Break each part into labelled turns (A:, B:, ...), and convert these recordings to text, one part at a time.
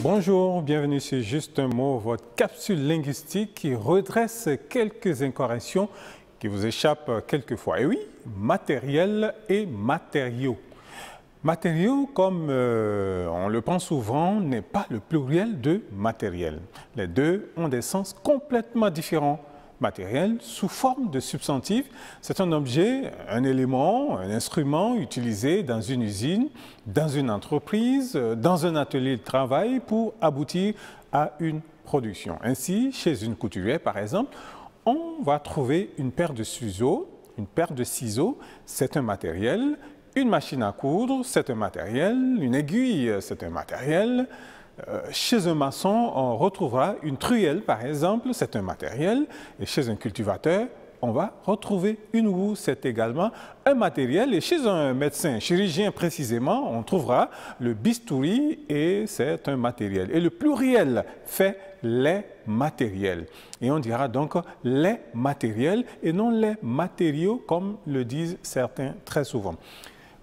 A: Bonjour, bienvenue sur Juste un mot, votre capsule linguistique qui redresse quelques incorrections qui vous échappent quelquefois. Et oui, matériel et matériaux. Matériaux, comme on le pense souvent, n'est pas le pluriel de matériel. Les deux ont des sens complètement différents. Matériel, sous forme de substantif, c'est un objet, un élément, un instrument utilisé dans une usine, dans une entreprise, dans un atelier de travail pour aboutir à une production. Ainsi, chez une couturière, par exemple, on va trouver une paire de ciseaux. Une paire de ciseaux, c'est un matériel. Une machine à coudre, c'est un matériel. Une aiguille, c'est un matériel. Chez un maçon, on retrouvera une truelle, par exemple, c'est un matériel. Et chez un cultivateur, on va retrouver une houe, c'est également un matériel. Et chez un médecin, chirurgien précisément, on trouvera le bistouri et c'est un matériel. Et le pluriel fait les matériels. Et on dira donc les matériels et non les matériaux, comme le disent certains très souvent.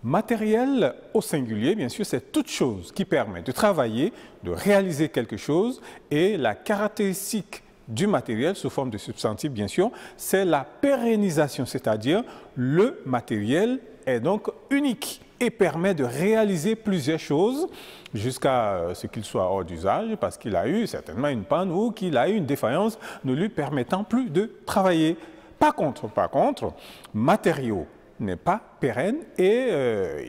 A: Matériel au singulier, bien sûr, c'est toute chose qui permet de travailler, de réaliser quelque chose. Et la caractéristique du matériel, sous forme de substantif, bien sûr, c'est la pérennisation, c'est-à-dire le matériel est donc unique et permet de réaliser plusieurs choses jusqu'à ce qu'il soit hors d'usage parce qu'il a eu certainement une panne ou qu'il a eu une défaillance ne lui permettant plus de travailler. Par contre, matériaux n'est pas pérenne et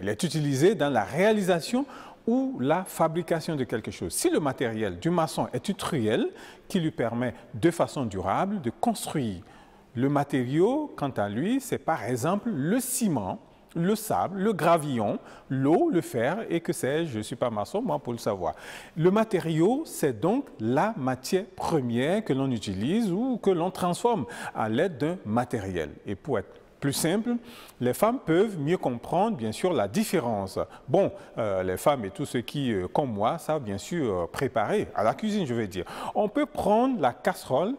A: il est utilisé dans la réalisation ou la fabrication de quelque chose. Si le matériel du maçon est une truelle qui lui permet de façon durable de construire, le matériau, quant à lui, c'est par exemple le ciment, le sable, le gravillon, l'eau, le fer et que sais-je, je ne suis pas maçon, moi, pour le savoir. Le matériau, c'est donc la matière première que l'on utilise ou que l'on transforme à l'aide d'un matériel. Et pour être plus simple, les femmes peuvent mieux comprendre, bien sûr, la différence. Bon, les femmes et tous ceux qui, comme moi, savent bien sûr préparer, à la cuisine, je veux dire. On peut prendre la casserole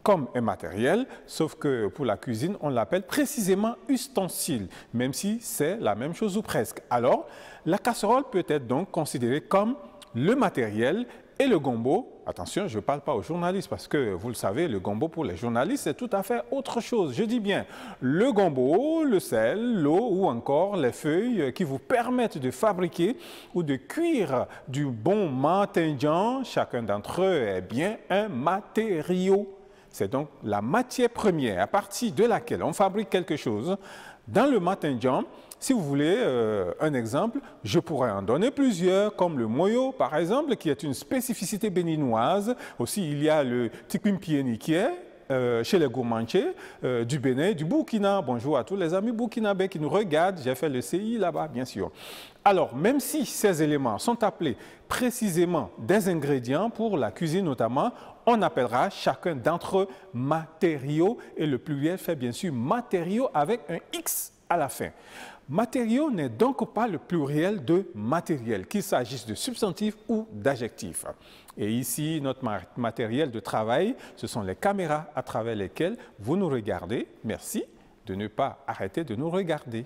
A: comme un matériel, sauf que pour la cuisine, on l'appelle précisément ustensile, même si c'est la même chose ou presque. Alors, la casserole peut être donc considérée comme le matériel et le gombo. Attention, je ne parle pas aux journalistes parce que vous le savez, le gombo pour les journalistes, c'est tout à fait autre chose. Je dis bien le gombo, le sel, l'eau ou encore les feuilles qui vous permettent de fabriquer ou de cuire du bon matinjan. Chacun d'entre eux est bien un matériau. C'est donc la matière première à partir de laquelle on fabrique quelque chose. Dans le matinjan, si vous voulez un exemple, je pourrais en donner plusieurs, comme le moyo, par exemple, qui est une spécificité béninoise. Aussi, il y a le tikwimpieni qui est chez les gourmandiers du Bénin, du Burkina. Bonjour à tous les amis burkinabés qui nous regardent. J'ai fait le CI là-bas, bien sûr. Alors, même si ces éléments sont appelés précisément des ingrédients pour la cuisine notamment, on appellera chacun d'entre eux matériaux et le pluriel fait bien sûr matériaux avec un X à la fin. Matériaux n'est donc pas le pluriel de matériel, qu'il s'agisse de substantifs ou d'adjectifs. Et ici, notre matériel de travail, ce sont les caméras à travers lesquelles vous nous regardez. Merci de ne pas arrêter de nous regarder.